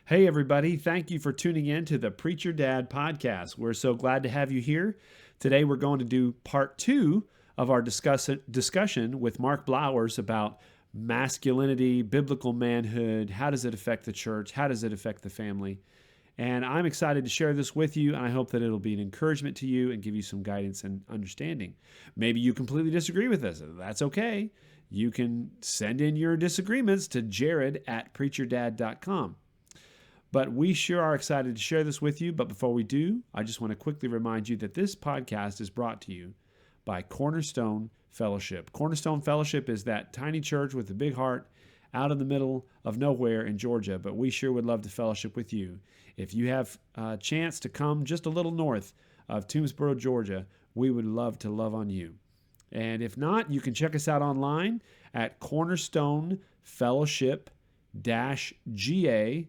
Hey, everybody. Thank you for tuning in to the Preacher Dad podcast. We're so glad to have you here. Today, we're going to do part two of our discussion with Mark Blowers about masculinity, biblical manhood. How does it affect the church? How does it affect the family? And I'm excited to share this with you, and I hope that it'll be an encouragement to you and give you some guidance and understanding. Maybe you completely disagree with us. That's okay. You can send in your disagreements to jared@preacherdad.com. But we sure are excited to share this with you. But before we do, I just want to quickly remind you that this podcast is brought to you by Cornerstone Fellowship. Cornerstone Fellowship is that tiny church with a big heart out in the middle of nowhere in Georgia, but we sure would love to fellowship with you. If you have a chance to come just a little north of Toomsboro, Georgia, we would love to love on you. And if not, you can check us out online at cornerstonefellowship-ga.org.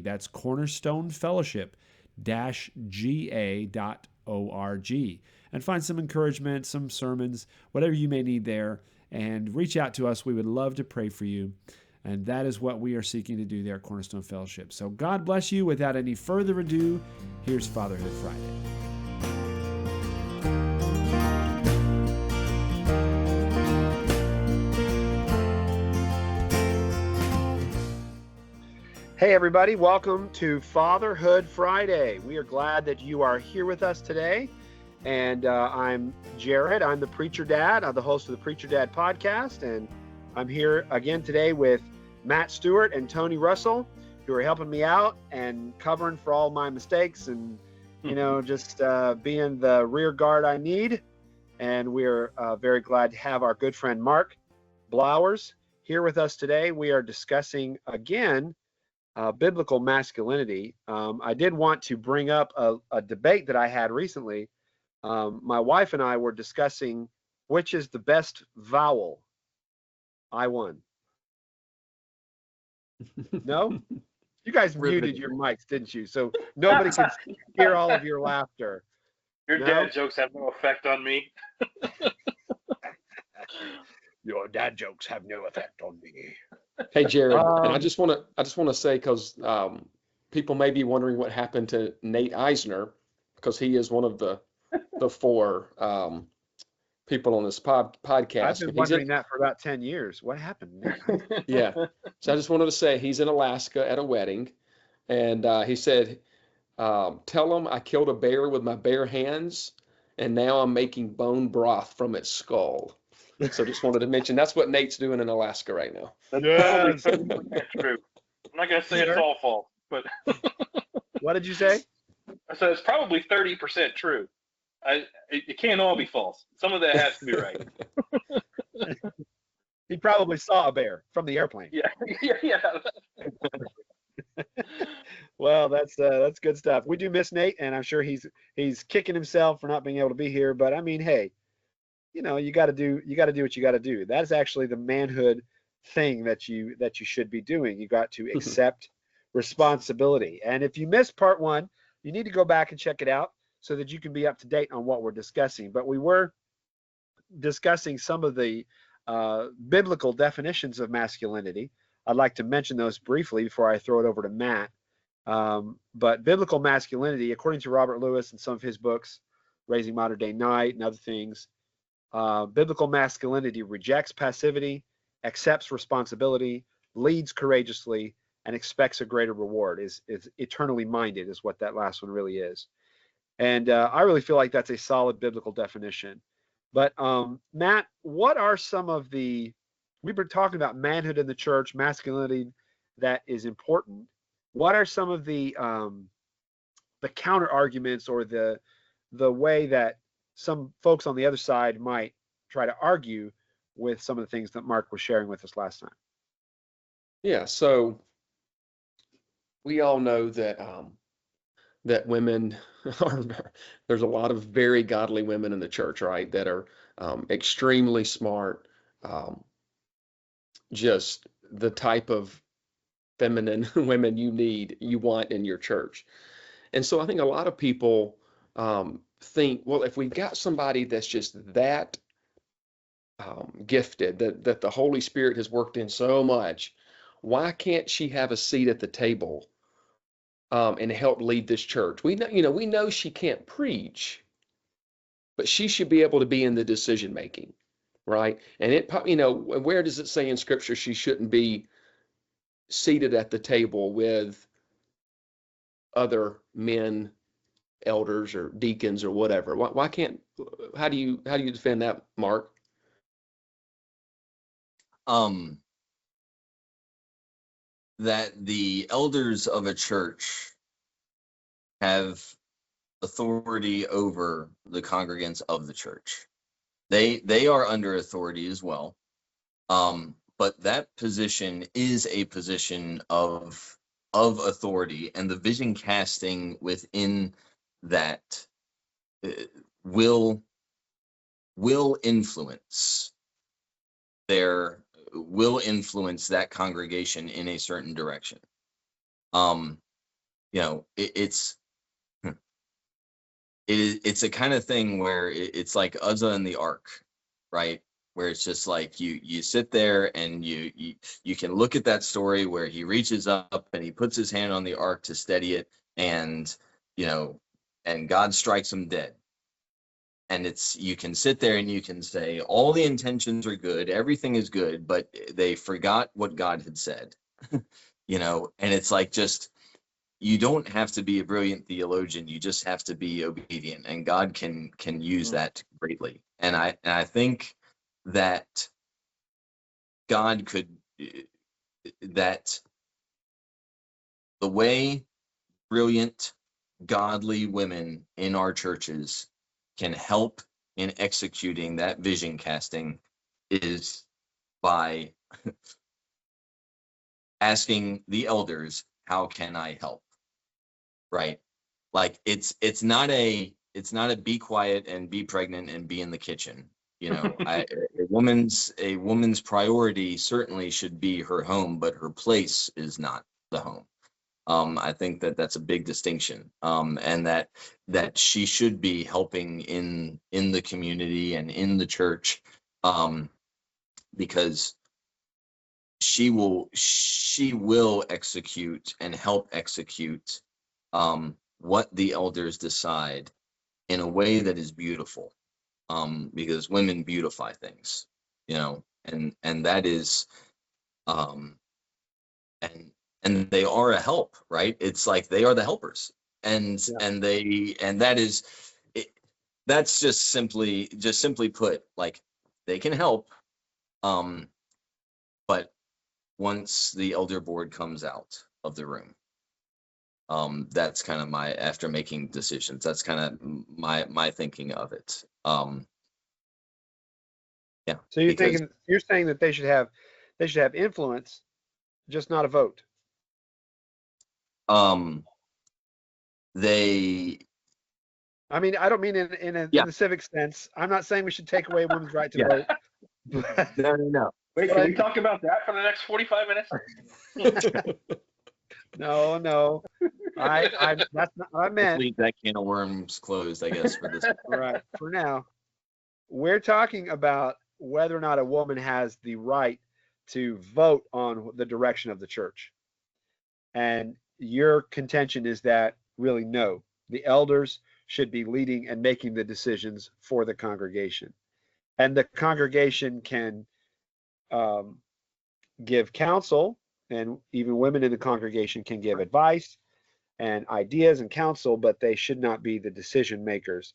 That's cornerstonefellowship-ga.org. And find some encouragement, some sermons, whatever you may need there, and reach out to us. We would love to pray for you. And that is what we are seeking to do there at Cornerstone Fellowship. So God bless you. Without any further ado, here's Fatherhood Friday. Hey everybody, welcome to Fatherhood Friday. We are glad that you are here with us today. And I'm Jared. I'm the Preacher Dad. I'm the host of the Preacher Dad podcast. And I'm here again today with Matt Stewart and Tony Russell, who are helping me out and covering for all my mistakes and, just being the rear guard I need. And we're very glad to have our good friend Mark Blowers here with us today. We are discussing again biblical masculinity. I did want to bring up a debate that I had recently. My wife and I were discussing which is the best vowel. I won. No? You guys muted your mics, didn't you? So nobody could hear all of your laughter. Your dad jokes have no effect on me. Your dad jokes have no effect on me. Hey, Jared, and I just want to say, because people may be wondering what happened to Nate Eisner, because he is one of the four people on this podcast. I've been wondering that for about 10 years. What happened? Yeah. So I just wanted to say he's in Alaska at a wedding, and he said, tell him I killed a bear with my bare hands, and now I'm making bone broth from its skull. So just wanted to mention that's what Nate's doing in Alaska right now. That's probably true. I'm not going to say it's all false, but What did you say? I said it's probably 30% true. It can't all be false. Some of that has to be right. He probably saw a bear from the airplane. Yeah. Well, that's good stuff. We do miss Nate, and I'm sure he's kicking himself for not being able to be here. But I mean, hey, you got to do what you got to do. That is actually the manhood thing that you should be doing. You got to accept responsibility. And if you missed part one, you need to go back and check it out so that you can be up to date on what we're discussing. But we were discussing some of the biblical definitions of masculinity. I'd like to mention those briefly before I throw it over to Matt. But biblical masculinity, according to Robert Lewis and some of his books, Raising Modern Day Knight and other things, biblical masculinity rejects passivity, accepts responsibility, leads courageously, and expects a greater reward, is eternally minded, is what that last one really is. And I really feel like that's a solid biblical definition. But Matt, what are some of the, we've been talking about manhood in the church, masculinity that is important. What are some of the counter arguments or the way that some folks on the other side might try to argue with some of the things that Mark was sharing with us last time? Yeah, so we all know that that women are, there's a lot of very godly women in the church, right, that are extremely smart, just the type of feminine women you want in your church. And so I think a lot of people think, well, if we've got somebody that's just gifted, that the Holy Spirit has worked in so much, why can't she have a seat at the table and help lead this church? We know she can't preach, but she should be able to be in the decision making, right? And where does it say in Scripture she shouldn't be seated at the table with other men, elders, or deacons, or whatever? Why can't? How do you defend that, Mark? That the elders of a church have authority over the congregants of the church. They are under authority as well. But that position is a position of authority, and the vision casting within that will influence that congregation in a certain direction. It's a kind of thing where it's like Uzzah and the Ark, right? Where it's just like you sit there and you can look at that story where he reaches up and he puts his hand on the ark to steady it, and and God strikes him dead. And you can sit there and you can say all the intentions are good, everything is good, but they forgot what God had said. And it's like, just, you don't have to be a brilliant theologian, you just have to be obedient, and God can use that greatly. And I think that God could, that the way brilliant, godly women in our churches can help in executing that vision casting is by asking the elders, how can I help? Right? Like it's not a be quiet and be pregnant and be in the kitchen. A woman's priority certainly should be her home, but her place is not the home. I think that's a big distinction, and that she should be helping in the community and in the church, because she will execute and help execute what the elders decide in a way that is beautiful, because women beautify things, and that is, and they are a help, right? It's like they are the helpers, and that is it, that's just simply put, like, they can help, but once the elder board comes out of the room, that's kind of after making decisions, that's kind of my thinking of it. So you're saying that they should have influence, just not a vote. I mean, I don't mean in the civic sense. I'm not saying we should take away women's right to vote. No. Wait, can we talk about that for the next 45 minutes? No. That's not what I meant. Leave that can of worms closed, I guess, for this. Right. For now, we're talking about whether or not a woman has the right to vote on the direction of the church. And your contention is that really no, the elders should be leading and making the decisions for the congregation. And the congregation can give counsel, and even women in the congregation can give advice and ideas and counsel, but they should not be the decision makers.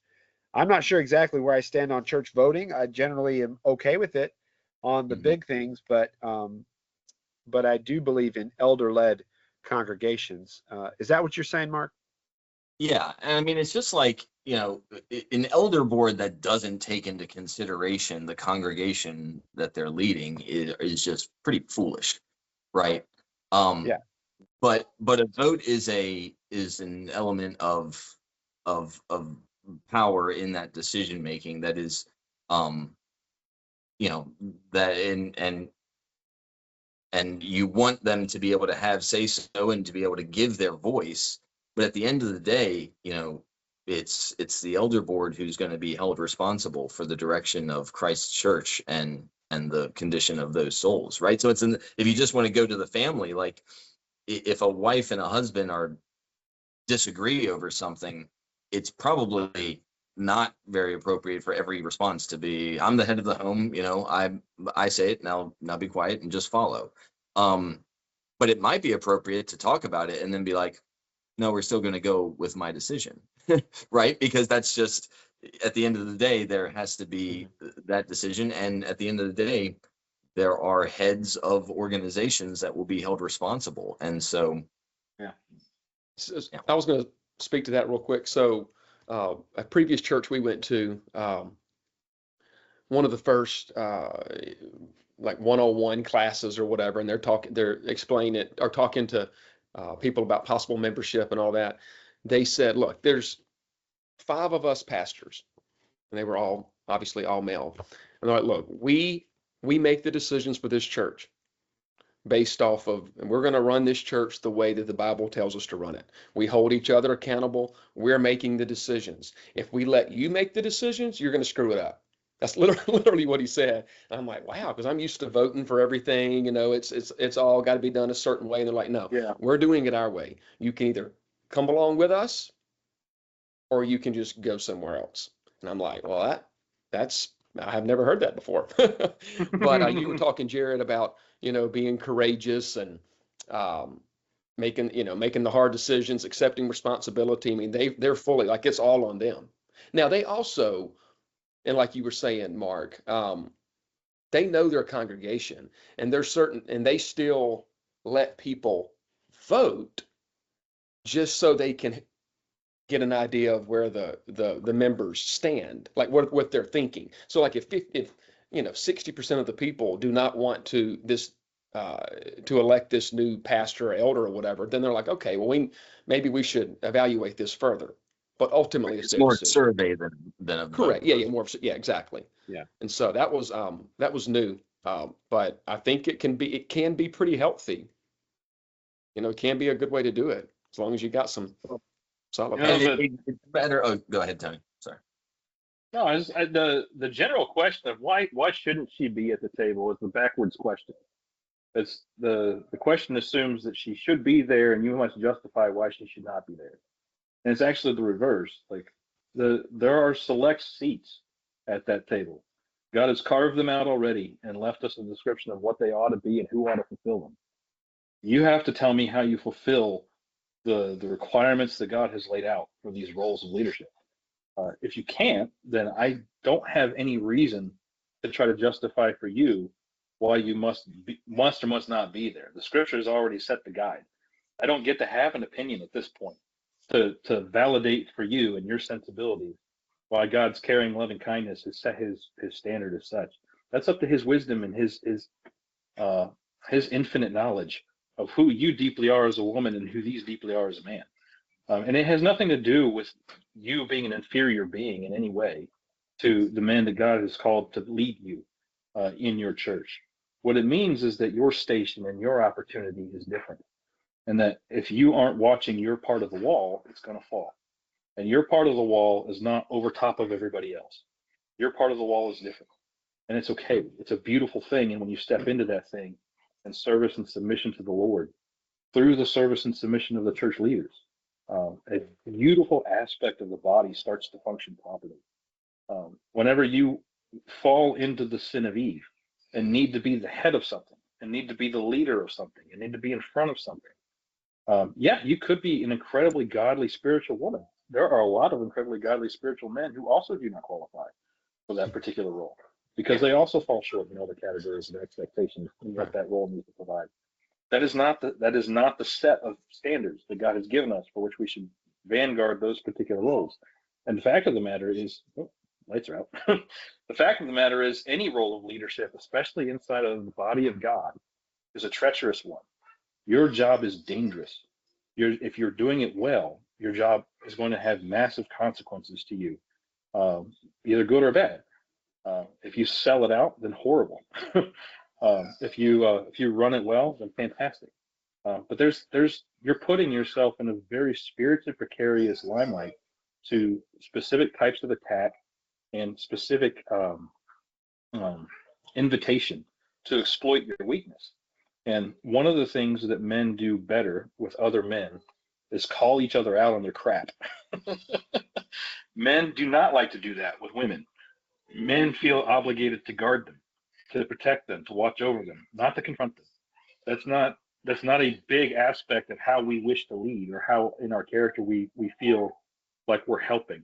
I'm not sure exactly where I stand on church voting. I generally am okay with it on the big things, but I do believe in elder-led congregations. Is that what you're saying, Mark? Yeah, and I mean, it's just like, an elder board that doesn't take into consideration the congregation that they're leading is just pretty foolish, right? Yeah. But a vote is an element of power in that decision making that is, that and you want them to be able to have say so and to be able to give their voice. But at the end of the day, it's the elder board who's going to be held responsible for the direction of Christ's church. And the condition of those souls, right? So it's if you just want to go to the family, like if a wife and a husband are disagree over something, it's probably not very appropriate for every response to be, I'm the head of the home, I say it, now be quiet and just follow. But it might be appropriate to talk about it and then be like, no, we're still going to go with my decision, right? Because that's just, at the end of the day, there has to be that decision. And at the end of the day, there are heads of organizations that will be held responsible. And so, Yeah. I was going to speak to that real quick. So, a previous church we went to, one of the first, like 101 classes or whatever, and they're explaining it or talking to people about possible membership and all that. They said, look, there's 5 of us pastors, and they were all obviously all male. And they're like, look, we make the decisions for this church based off of, and we're going to run this church the way that the Bible tells us to run it. We hold each other accountable. We're making the decisions. If we let you make the decisions, you're going to screw it up. That's literally what he said. And I'm like, wow, because I'm used to voting for everything. It's all got to be done a certain way. And they're like, no, Yeah. we're doing it our way. You can either come along with us, or you can just go somewhere else. And I'm like, well, I have never heard that before. But you were talking, Jared, about being courageous and making the hard decisions, accepting responsibility. I mean, they're fully, like, it's all on them. Now they also, and like you were saying, Mark, they know their congregation, and they still let people vote just so they can get an idea of where the members stand, like what they're thinking. So like if 60% of the people do not want to elect this new pastor or elder or whatever, then they're like, okay, well, maybe we should evaluate this further. But ultimately, it's more survey than a correct. vote. Yeah, exactly. Yeah. And so that was new, but I think it can be pretty healthy. It can be a good way to do it as long as you got some solid. It's better. Oh, go ahead, Tony. Sorry. No, the general question of why shouldn't she be at the table is the backwards question. It's the question assumes that she should be there, and you must justify why she should not be there. And it's actually the reverse. Like there are select seats at that table. God has carved them out already and left us a description of what they ought to be and who ought to fulfill them. You have to tell me how you fulfill the requirements that God has laid out for these roles of leadership. If you can't, then I don't have any reason to try to justify for you why you must or must not be there. The scripture has already set the guide. I don't get to have an opinion at this point to validate for you and your sensibilities why God's caring, loving kindness has set his standard as such. That's up to his wisdom and his infinite knowledge of who you deeply are as a woman and who these deeply are as a man. And it has nothing to do with you being an inferior being in any way to the man that God has called to lead you in your church. What it means is that your station and your opportunity is different. And that if you aren't watching your part of the wall, it's going to fall. And your part of the wall is not over top of everybody else. Your part of the wall is different. And it's okay. It's a beautiful thing. And when you step into that thing and service and submission to the Lord through the service and submission of the church leaders, a beautiful aspect of the body starts to function properly. Whenever you fall into the sin of Eve and need to be the head of something and need to be the leader of something and need to be in front of something, you could be an incredibly godly spiritual woman. There are a lot of incredibly godly spiritual men who also do not qualify for that particular role because they also fall short in other categories of expectations and what that role needs to provide. That is not the set of standards that God has given us for which we should vanguard those particular roles. And the fact of the matter is, lights are out. The fact of the matter is, any role of leadership, especially inside of the body of God, is a treacherous one. Your job is dangerous. If you're doing it well, your job is going to have massive consequences to you, either good or bad. If you sell it out, then horrible. If you run it well, then fantastic. But you're putting yourself in a very spiritually precarious limelight to specific types of attack and specific invitation to exploit your weakness. And one of the things that men do better with other men is call each other out on their crap. Men do not like to do that with women. Men feel obligated to guard them, to protect them, to watch over them, not to confront them. That's not a big aspect of how we wish to lead, or how in our character we feel like we're helping.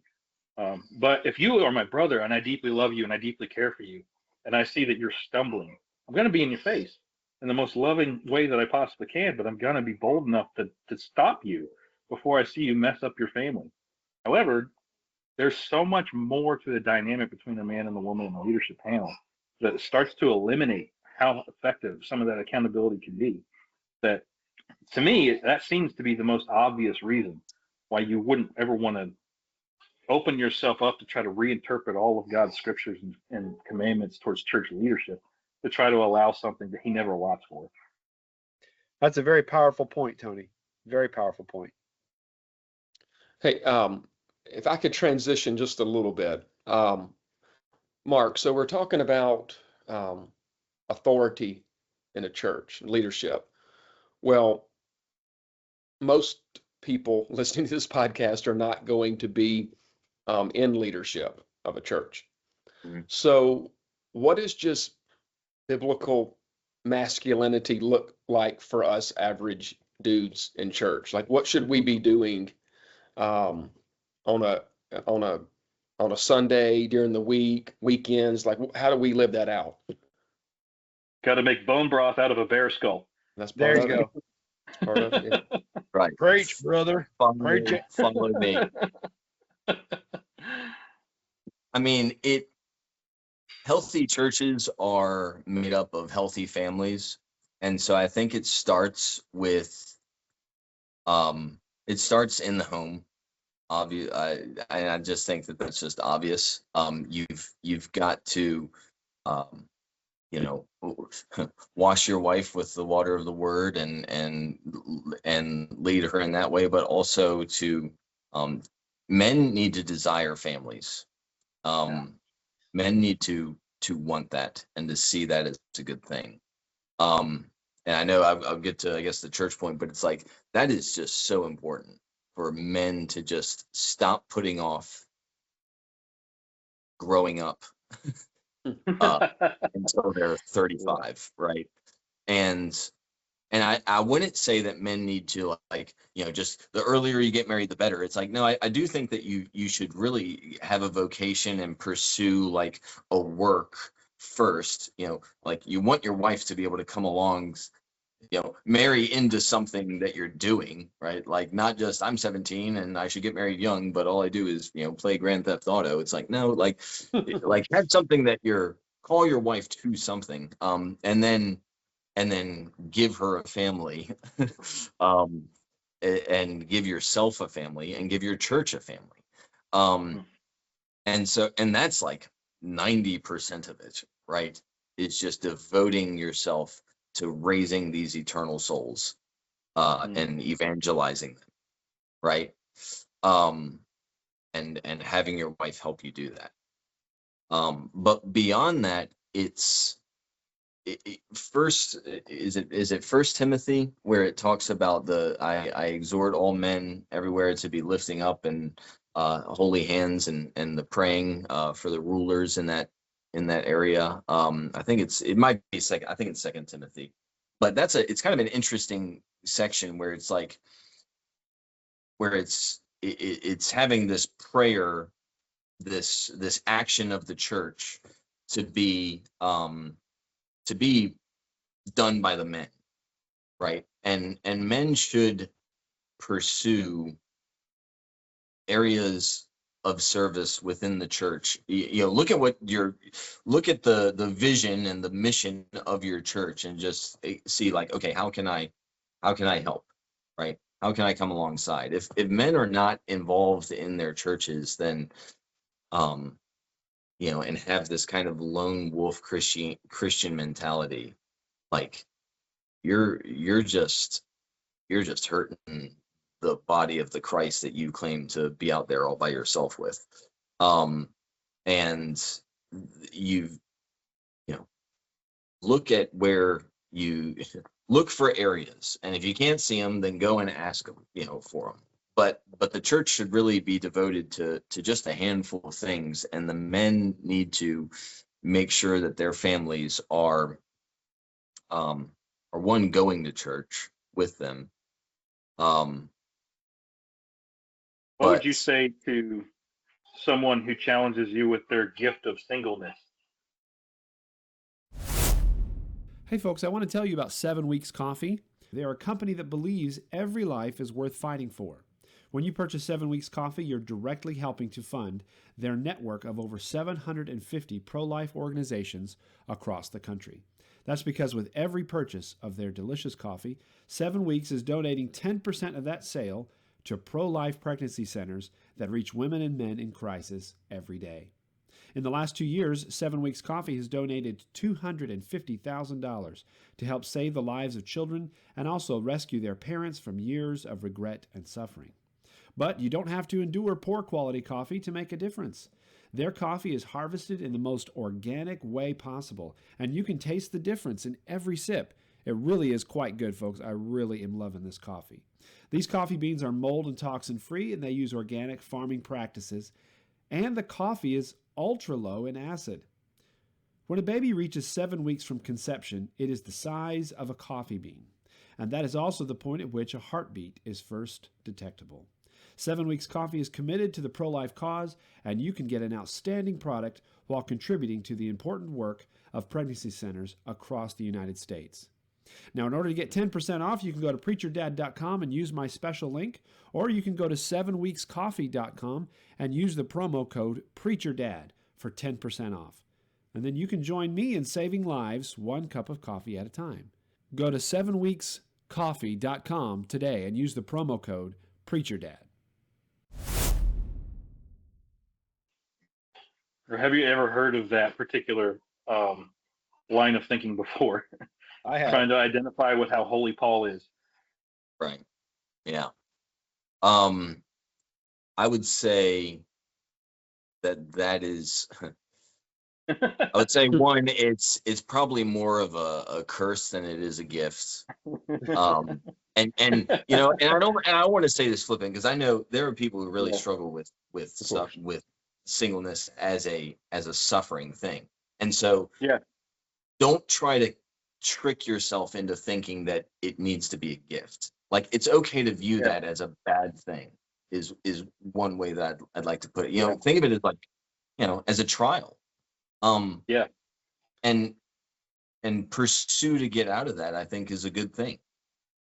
But if you are my brother and I deeply love you and I deeply care for you, and I see that you're stumbling, I'm going to be in your face in the most loving way that I possibly can, but I'm going to be bold enough to stop you before I see you mess up your family. However, there's so much more to the dynamic between the man and the woman in the leadership panel that it starts to eliminate how effective some of that accountability can be. That, to me, that seems to be the most obvious reason why you wouldn't ever want to open yourself up to try to reinterpret all of God's scriptures and commandments towards church leadership to try to allow something that he never allowed for. That's a very powerful point, Tony. Very powerful point. Hey, if I could transition just a little bit, Mark, so we're talking about authority in a church, leadership. Well, most people listening to this podcast are not going to be in leadership of a church. Mhm. So what does just biblical masculinity look like for us average dudes in church? Like, what should we be doing on a on a on a Sunday, during the week, weekends? Like, how do we live that out? Got to make bone broth out of a bear skull. That's There part you of go. it. Part of it. Yeah. Right. Preach, brother. Preach it. Follow me. I mean, healthy churches are made up of healthy families. And so I think it starts with, it starts in the home. Obvious. I just think that that's just obvious. You've got to, you know, wash your wife with the water of the word and lead her in that way, but also to, men need to desire families. Men need to want that and to see that as a good thing. And I know I'll get to, I guess, the church point, but it's like, that is just so important for men to just stop putting off growing up until they're 35, right? And I wouldn't say that men need to, like, you know, just the earlier you get married, the better. It's like, no, I do think that you should really have a vocation and pursue like a work first. You know, like, you want your wife to be able to come along, you know, marry into something that you're doing, right? Like, not just, I'm 17 and I should get married young, but all I do is, you know, play Grand Theft Auto. It's like, no, like have something that call your wife to something, and then give her a family, and give yourself a family and give your church a family. And that's like 90% of it, right? It's just devoting yourself to raising these eternal souls, and evangelizing them, right? And having your wife help you do that. But beyond that, it's first, is it First Timothy, where it talks about I exhort all men everywhere to be lifting up and holy hands and the praying for the rulers in that area. I think it might be second. I think it's Second Timothy, but it's kind of an interesting section where it's like, where it's having this prayer, this action of the church to be done by the men, right? And men should pursue areas of service within the church. You know, look at the vision and the mission of your church, and just see, like, okay, how can I help, right? How can I come alongside? If men are not involved in their churches, then you know, and have this kind of lone wolf Christian mentality, like, you're just hurting the body of the Christ that you claim to be out there all by yourself with. And you know, look at where you look for areas, and if you can't see them, then go and ask them, for them. But the church should really be devoted to just a handful of things, and the men need to make sure that their families are one, going to church with them. What would you But say to someone who challenges you with their gift of singleness? Hey folks, I want to tell you about 7 Weeks Coffee. They are a company that believes every life is worth fighting for. When you purchase 7 Weeks Coffee, you're directly helping to fund their network of over 750 pro-life organizations across the country. That's because with every purchase of their delicious coffee, 7 Weeks is donating 10% of that sale to pro-life pregnancy centers that reach women and men in crisis every day. In the last 2 years, 7 Weeks Coffee has donated $250,000 to help save the lives of children and also rescue their parents from years of regret and suffering. But you don't have to endure poor quality coffee to make a difference. Their coffee is harvested in the most organic way possible, and you can taste the difference in every sip. It really is quite good, folks. I really am loving this coffee. These coffee beans are mold and toxin free, and they use organic farming practices, and the coffee is ultra low in acid. When a baby reaches 7 weeks from conception, it is the size of a coffee bean, and that is also the point at which a heartbeat is first detectable. 7 Weeks Coffee is committed to the pro-life cause, and you can get an outstanding product while contributing to the important work of pregnancy centers across the United States. Now, in order to get 10% off, you can go to preacherdad.com and use my special link, or you can go to 7weekscoffee.com and use the promo code PREACHERDAD for 10% off. And then you can join me in saving lives one cup of coffee at a time. Go to 7weekscoffee.com today and use the promo code PREACHERDAD. Or have you ever heard of that particular line of thinking before? I have. Trying to identify with how holy Paul is. right, yeah. I would say that is. I would say one, it's probably more of a curse than it is a gift. And and I don't want to say this flippant, because I know there are people who really Yeah, struggle with of course. with singleness as a suffering thing. And so Yeah, don't try to trick yourself into thinking that it needs to be a gift. Like, it's okay to view yeah, that as a bad thing, is one way that I'd like to put it. yeah, Think of it as like, as a trial. yeah. And pursue to get out of that, I think, is a good thing.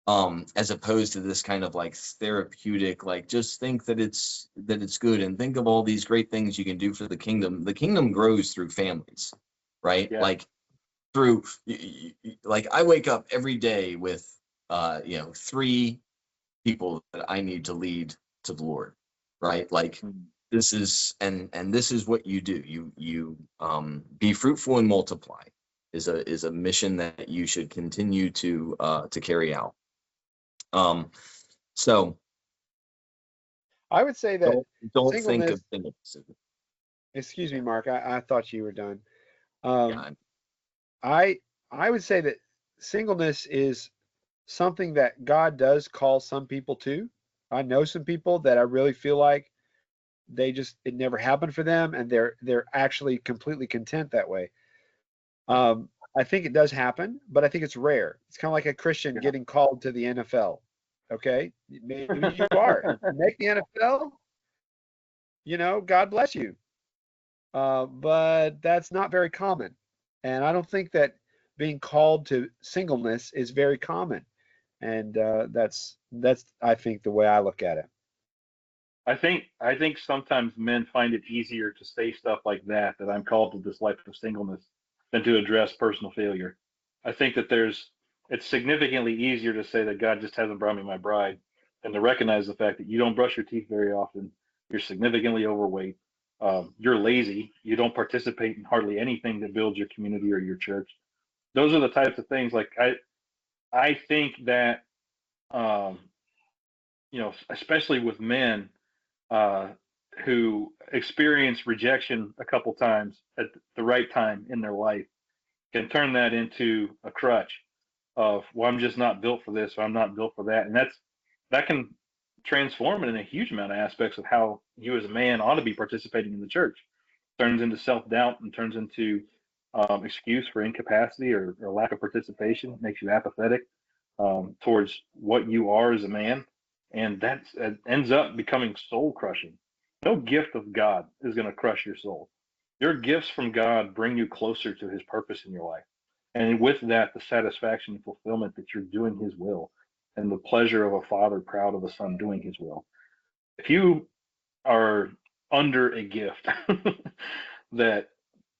As opposed to this kind of like therapeutic, like, just think that it's good, and think of all these great things you can do for the kingdom. The kingdom grows through families, right? Yeah. Like, through like, I wake up every day with 3 people that I need to lead to the Lord, right? Like, Mhm. this is and this is what you do. You be fruitful and multiply is a mission that you should continue to carry out. So I would say that don't think singleness. of things. Excuse me, Mark. I thought you were done. Yeah, Um, I I would say that singleness is something that God does call some people to. I know some people that I really feel like it never happened for them, and they're actually completely content that way. I think it does happen, but I think it's rare. It's kind of like a Christian Yeah. getting called to the NFL. Okay, maybe you are. You make the NFL, God bless you. But that's not very common, and I don't think that being called to singleness is very common. And that's I think the way I look at it. I think sometimes men find it easier to say stuff like that I'm called to this life of singleness, than to address personal failure. I think that it's significantly easier to say that God just hasn't brought me my bride, than to recognize the fact that you don't brush your teeth very often, you're significantly overweight, you're lazy, you don't participate in hardly anything that builds your community or your church. Those are the types of things. Like, I think that, um, especially with men, uh, who experience rejection a couple times at the right time in their life, can turn that into a crutch of, well, I'm just not built for this, or I'm not built for that. And that can transform it in a huge amount of aspects of how you as a man ought to be participating in the church. Turns into self-doubt and turns into excuse for incapacity or lack of participation, makes you apathetic towards what you are as a man. And that ends up becoming soul crushing. No gift of God is going to crush your soul. Your gifts from God bring you closer to his purpose in your life. And with that, the satisfaction and fulfillment that you're doing his will and the pleasure of a father proud of a son doing his will. If you are under a gift that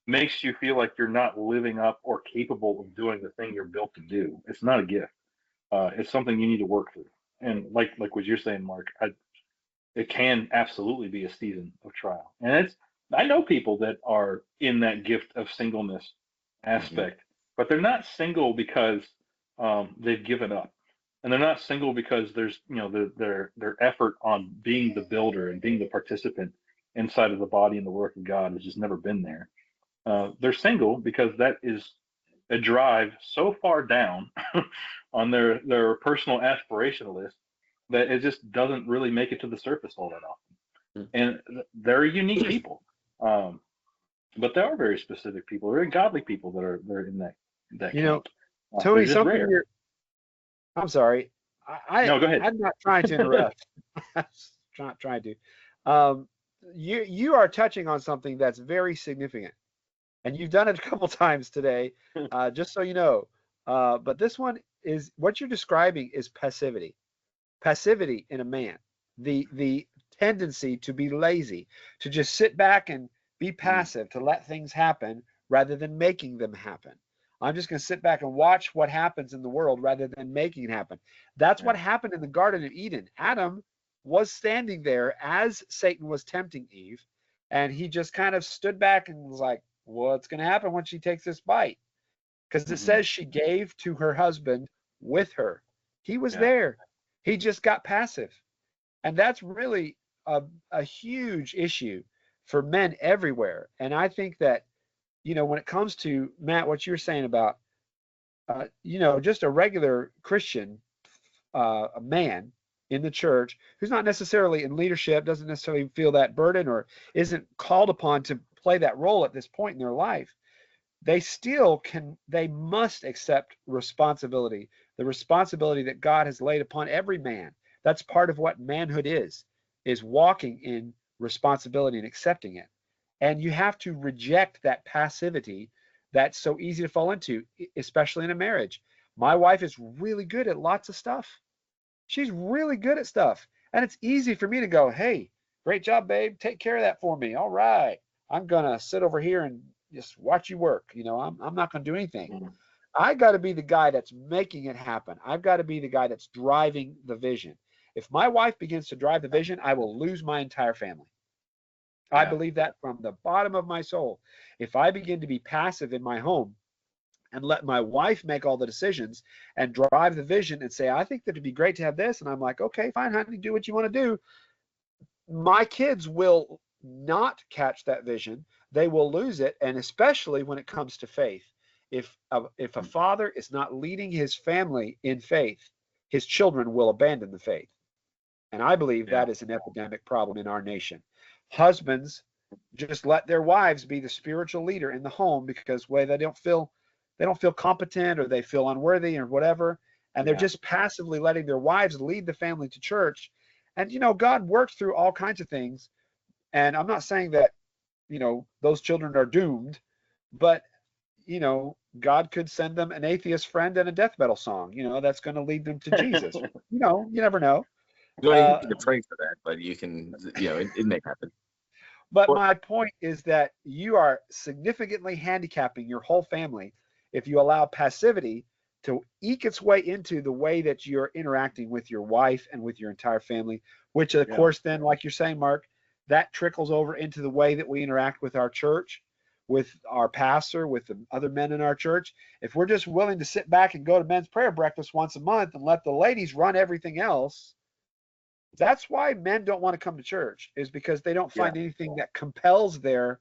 makes you feel like you're not living up or capable of doing the thing you're built to do, it's not a gift. It's something you need to work through. And like what you're saying, Mark, it can absolutely be a season of trial. And I know people that are in that gift of singleness aspect, but they're not single because they've given up, and they're not single because there's their effort on being the builder and being the participant inside of the body and the work of God has just never been there. They're single because that is a drive so far down on their personal aspirational list that it just doesn't really make it to the surface all that often. And they're unique people, but there are very specific people, very godly people they're in that camp. Tony, just something rare. I'm sorry. No, go ahead. I'm not trying to interrupt. Not trying to. You are touching on something that's very significant, and you've done it a couple times today, just so you know. But this one is what you're describing is passivity. Passivity in a man, the tendency to be lazy, to just sit back and be passive, to let things happen rather than making them happen. I'm just going to sit back and watch what happens in the world rather than making it happen. That's what happened in the Garden of Eden. Adam was standing there as Satan was tempting Eve, and he just kind of stood back and was like, what's going to happen when she takes this bite? Because it says she gave to her husband with her. He was there. He just got passive. And that's really a huge issue for men everywhere. And I think that, when it comes to, Matt, what you're saying about, just a regular Christian, a man in the church who's not necessarily in leadership, doesn't necessarily feel that burden or isn't called upon to play that role at this point in their life, they must accept responsibility, the responsibility that God has laid upon every man. That's part of what manhood is walking in responsibility and accepting it. And you have to reject that passivity that's so easy to fall into, especially in a marriage. My wife is really good at lots of stuff. She's really good at stuff. And it's easy for me to go, hey, great job, babe. Take care of that for me. All right. I'm going to sit over here and just watch you work. I'm not going to do anything. I got to be the guy that's making it happen. I've got to be the guy that's driving the vision. If my wife begins to drive the vision, I will lose my entire family. I believe that from the bottom of my soul. If I begin to be passive in my home and let my wife make all the decisions and drive the vision and say, I think that it'd be great to have this. And I'm like, okay, fine, honey, do what you want to do. My kids will not catch that vision. They will lose it. And especially when it comes to faith, if a father is not leading his family in faith, his children will abandon the faith. And I believe that is an epidemic problem in our nation. Husbands just let their wives be the spiritual leader in the home because they don't feel competent, or they feel unworthy or whatever, and they're just passively letting their wives lead the family to church. And God works through all kinds of things, and I'm not saying that those children are doomed, but God could send them an atheist friend and a death metal song that's going to lead them to Jesus. You never know. You don't even need to pray for that, but you can, it may happen. But my point is that you are significantly handicapping your whole family if you allow passivity to eke its way into the way that you're interacting with your wife and with your entire family, which of course then, like you're saying, Mark, that trickles over into the way that we interact with our church, with our pastor, with the other men in our church. If we're just willing to sit back and go to men's prayer breakfast once a month and let the ladies run everything else, that's why men don't want to come to church, is because they don't find anything that compels their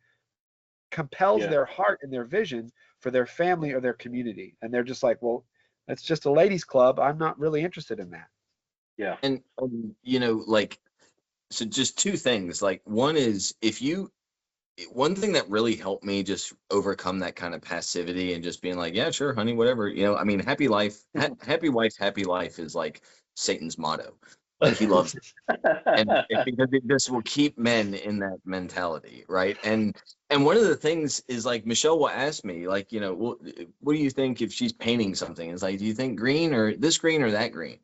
heart and their vision for their family or their community. And they're just like, well, that's just a ladies club. I'm not really interested in that. Yeah. And you know, like, so just two things. Like, one thing that really helped me just overcome that kind of passivity and just being like, yeah, sure, honey, whatever. You know, I mean, happy wife, happy life is like Satan's motto. Like, he loves it. And because this will keep men in that mentality, right? And one of the things is, like, Michelle will ask me, like, you know, well, what do you think if she's painting something? It's like, do you think green or this green or that green?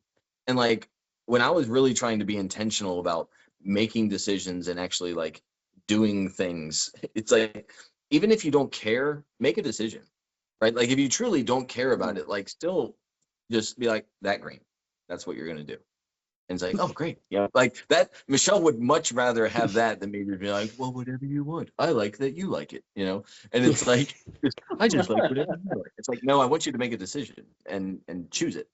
And, like, when I was really trying to be intentional about making decisions and actually, like, doing things, it's like, even if you don't care, make a decision, right? Like, if you truly don't care about it, like, still just be like, that green, that's what you're going to do. And it's like, oh, great. Yeah. Like that, Michelle would much rather have that than maybe be like, well, whatever you would. I like that you like it, you know? And it's like, I just like whatever you like. It's like, no, I want you to make a decision and choose it.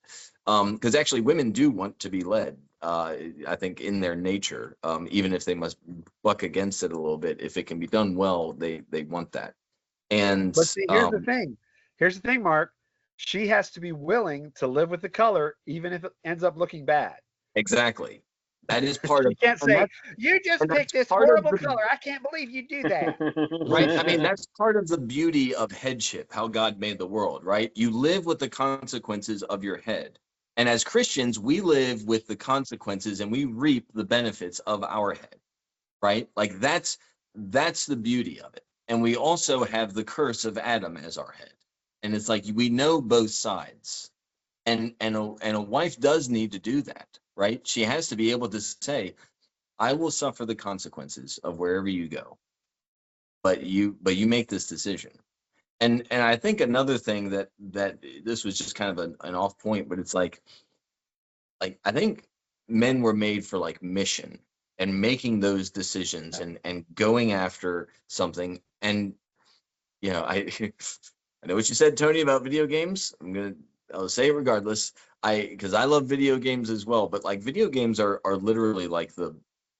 Because actually women do want to be led, I think, in their nature, even if they must buck against it a little bit. If it can be done well, they want that. And But see, here's the thing. Here's the thing, Mark. She has to be willing to live with the color, even if it ends up looking bad. exactly. That is part of. You can't say, you just picked this horrible color. I can't believe you do that. Right. I mean, that's part of the beauty of headship, how God made the world, right? You live with the consequences of your head. And as Christians, we live with the consequences and we reap the benefits of our head, right? Like, that's the beauty of it. And we also have the curse of Adam as our head. And it's like, we know both sides. And a wife does need to do that, right? She has to be able to say, I will suffer the consequences of wherever you go, but you make this decision. And I think another thing that this was just kind of an off point, but it's like I think men were made for, like, mission and making those decisions and going after something. And, you know, I know what you said, Tony, about video games. I'll say it regardless. Because I love video games as well, but, like, video games are literally like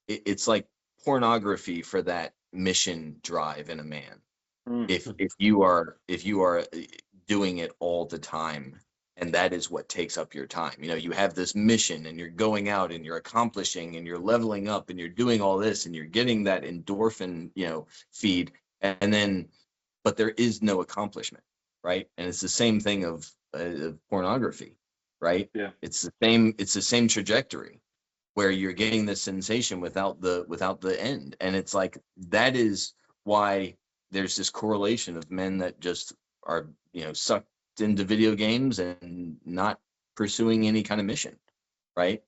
it's like pornography for that mission drive in a man. If you are doing it all the time, and that is what takes up your time. You know, you have this mission and you're going out and you're accomplishing and you're leveling up and you're doing all this and you're getting that endorphin, you know, feed, and then, but there is no accomplishment, right? And it's the same thing of pornography, right? Yeah. It's the same trajectory where you're getting the sensation without the end. And it's like, that is why there's this correlation of men that just are, you know, sucked into video games and not pursuing any kind of mission, right?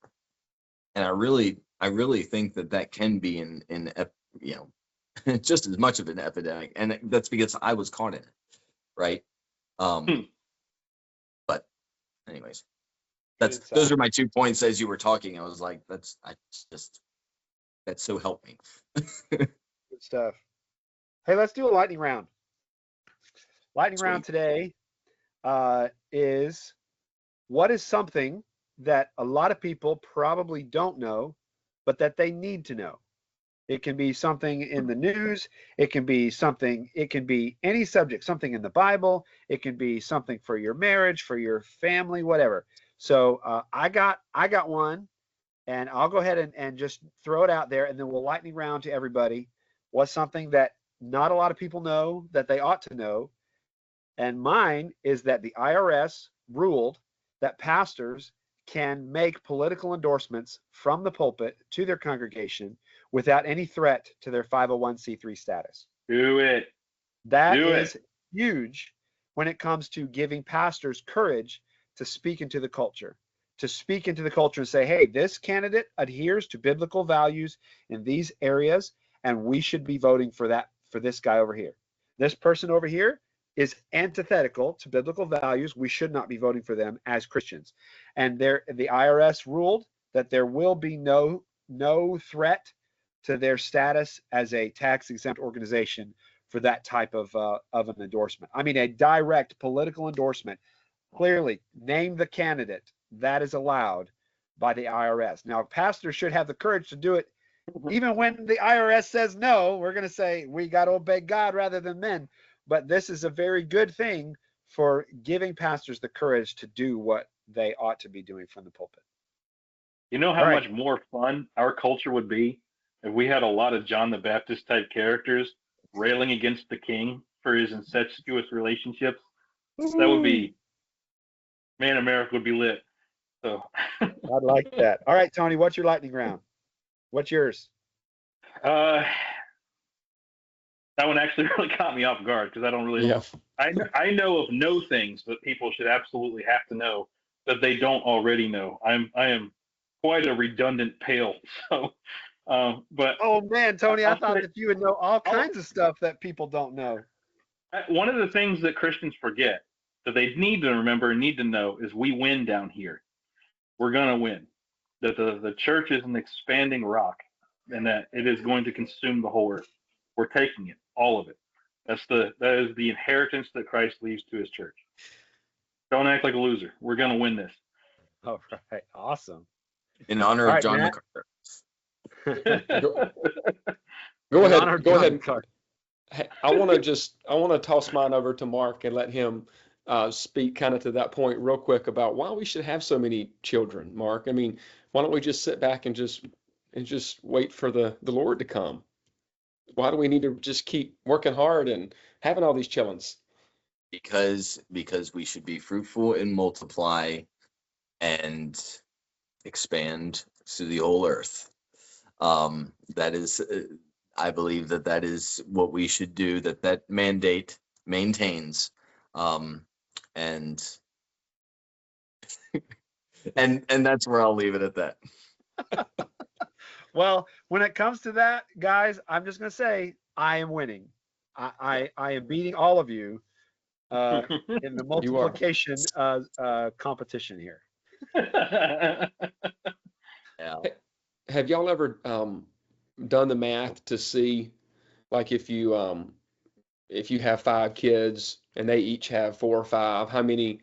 And I really think that can be in you know, just as much of an epidemic, and that's because I was caught in it, right? But anyways, those are my 2 points as you were talking. I was like, that so helped me. Good stuff. Hey, let's do a lightning round. Lightning Sweet. round today is, what is something that a lot of people probably don't know, but that they need to know? It can be something in the news. It can be any subject, something in the Bible. It can be something for your marriage, for your family, whatever. So I got one, and I'll go ahead and just throw it out there, and then we'll lightning round to everybody. What's something that not a lot of people know that they ought to know? And mine is that the IRS ruled that pastors can make political endorsements from the pulpit to their congregation without any threat to their 501c3 status. Do it. That is huge when it comes to giving pastors courage to speak into the culture, and say, hey, this candidate adheres to biblical values in these areas, and we should be voting for this guy over here. This person over here is antithetical to biblical values. We should not be voting for them as Christians. And the IRS ruled that there will be no threat to their status as a tax-exempt organization for that type of an endorsement. I mean, a direct political endorsement. Clearly, name the candidate. That is allowed by the IRS. Now, pastors should have the courage to do it. Even when the IRS says no, we're going to say we got to obey God rather than men. but this is a very good thing for giving pastors the courage to do what they ought to be doing from the pulpit. You know All how right. much more fun our culture would be if we had a lot of John the Baptist type characters railing against the king for his incestuous relationships? That would be, man, America would be lit. So, I'd like that. All right, Tony, what's your lightning round? What's yours? that one actually really caught me off guard because I don't really. Yeah. I know of no things that people should absolutely have to know that they don't already know. I am quite a redundant pail. So, but Oh man, Tony, I I'll thought say- that you would know all kinds of stuff that people don't know. one of the things that Christians forget that they need to remember and need to know is we win down here. We're gonna win. That the church is an expanding rock, and that it is going to consume the whole earth. We're taking it, all of it. That is the inheritance that Christ leaves to his church. Don't act like a loser. We're gonna win this. All right, awesome. In honor All of right, John Matt. MacArthur. Go In honor of ahead. Go John ahead. MacArthur. Hey, I want to toss mine over to Mark and let him speak kind of to that point real quick about why we should have so many children, Mark. I mean, why don't we just sit back and just wait for the Lord to come? Why do we need to just keep working hard and having all these chillins? Because we should be fruitful and multiply and expand to the whole earth. That is, I believe that is what we should do. That mandate maintains, and and that's where I'll leave it at that. Well, when it comes to that, guys, I'm just going to say I am winning. I am beating all of you in the You are. multiplication competition here. Yeah. Have y'all ever done the math to see, like, if you have 5 kids and they each have 4 or 5, how many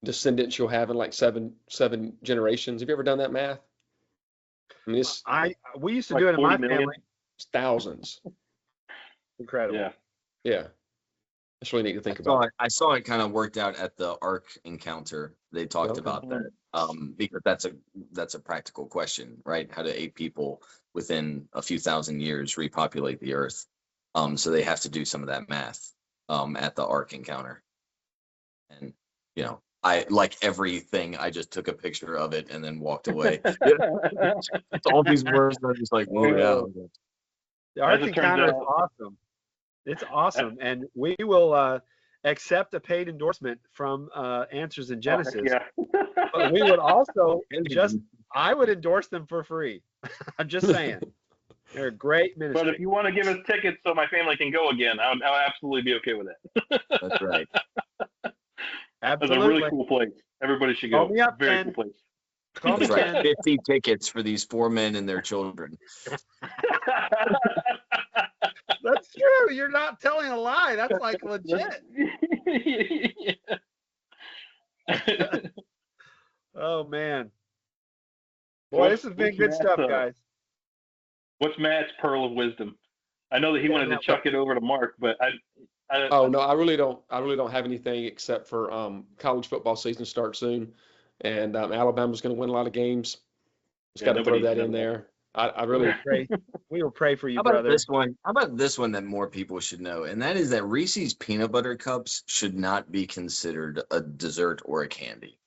descendants you'll have in like seven generations? Have you ever done that math? I mean, it's We used to Like do it in my 40 million? family. thousands. Incredible. Yeah. Yeah, it's really neat to think about. I saw it kind of worked out at the Ark Encounter. They talked Okay. about that because that's a practical question, right? How do 8 people within a few thousand years repopulate the earth? So they have to do some of that math at the Ark Encounter. And I, like everything, I just took a picture of it and then walked away. It's all these words that are just like weird out. The Ark As it turns Encounter is out- awesome. It's awesome, and we will accept a paid endorsement from Answers in Genesis. Yeah. But we would also I would endorse them for free. I'm just saying. They're a great ministry. But if you want to give us tickets so my family can go again, I'll absolutely be okay with it. That's right. It's Absolutely. a really cool place. Everybody should go. Call me up, Very Ken. cool place. Call me That's right. Ken. 50 tickets for these 4 men and their children. That's true. You're not telling a lie. That's like legit. Oh man. Boy, this has been good stuff, guys. What's Matt's pearl of wisdom? I know that he wanted to chuck it over to Mark, but Oh no, I really don't have anything except for college football season starts soon, and Alabama's going to win a lot of games. Just got to throw that in there. I really We will pray for you, How about brother. this one? How about this one that more people should know? And that is that Reese's peanut butter cups should not be considered a dessert or a candy,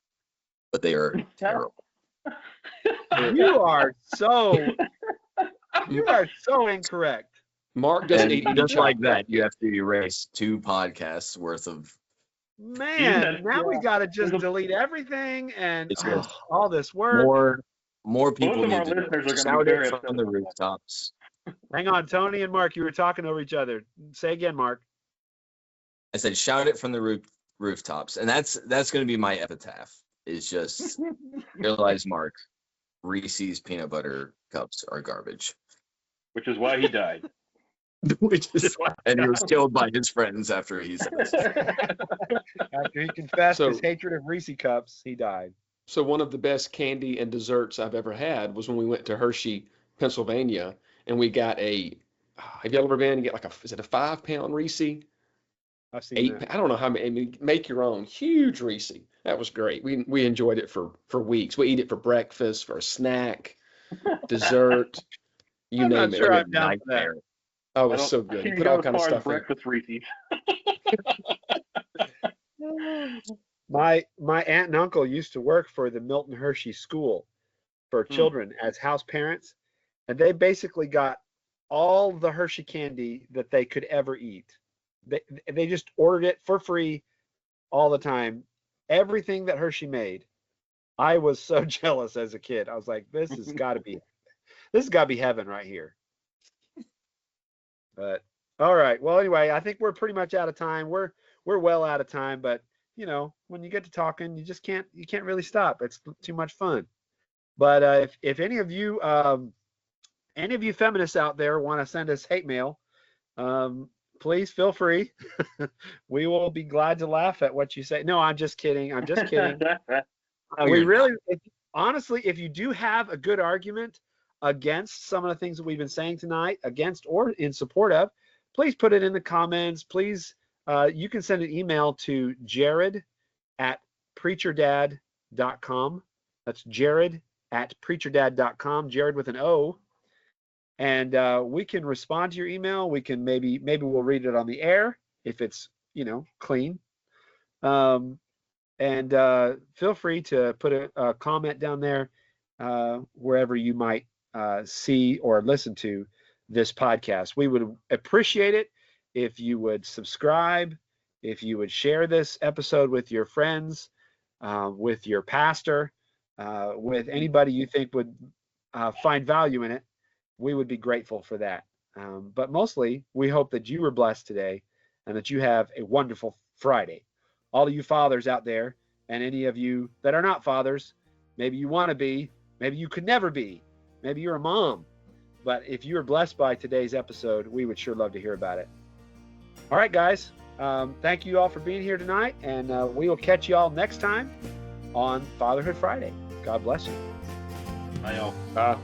but they are terrible. You are so incorrect. Mark doesn't eat And any just like chocolate. that, you have to erase 2 podcasts worth of. Man, now we got to just delete everything and It's good. all this work. More people of our need to know. listeners are gonna be Shout very it upset from the about that. rooftops. Hang on, Tony and Mark, you were talking over each other. Say again, Mark. I said, shout it from the rooftops, and that's going to be my epitaph. Is just realize, Mark, Reese's peanut butter cups are garbage. which is why he died. And he was killed by his friends after he said this. After he confessed So- his hatred of Reese cups, he died. So one of the best candy and desserts I've ever had was when we went to Hershey, Pennsylvania, and we got have you ever been and get like is it a 5-pound Reese? I've seen 8. that. I don't know how many. I mean, make your own. Huge Reese. That was great. We enjoyed it for weeks. We eat it for breakfast, for a snack, dessert, you I'm not name it. sure Like I'm a down for that. nightmare. Oh, it I was don't so good. He think put you all go as kind of far as stuff in it. breakfast Reese's. My aunt and uncle used to work for the Milton Hershey School for children as house parents, and they basically got all the Hershey candy that they could ever eat. They just ordered it for free all the time. Everything that Hershey made. I was so jealous as a kid. I was like, this has got to be heaven right here. But all right. Well, anyway, I think we're pretty much out of time. We're well out of time, but when you get to talking, you can't really stop. It's too much fun. But if any of you feminists out there want to send us hate mail, please feel free. We will be glad to laugh at what you say. No, I'm just kidding. I'm just kidding. Oh, We you're really, honestly, if you do have a good argument against some of the things that we've been saying tonight, against or in support of, please put it in the comments. Please, you can send an email to jared@preacherdad.com. That's jared@preacherdad.com, Jared with an O. And we can respond to your email. We can maybe we'll read it on the air if it's clean. And feel free to put a comment down there wherever you might see or listen to this podcast. We would appreciate it if you would subscribe, if you would share this episode with your friends, with your pastor, with anybody you think would find value in it. We would be grateful for that. But mostly, we hope that you were blessed today and that you have a wonderful Friday. All of you fathers out there, and any of you that are not fathers, maybe you want to be, maybe you could never be, maybe you're a mom. But if you were blessed by today's episode, we would sure love to hear about it. All right, guys. Thank you all for being here tonight, and we will catch you all next time on Fatherhood Friday. God bless you. I know. Yep.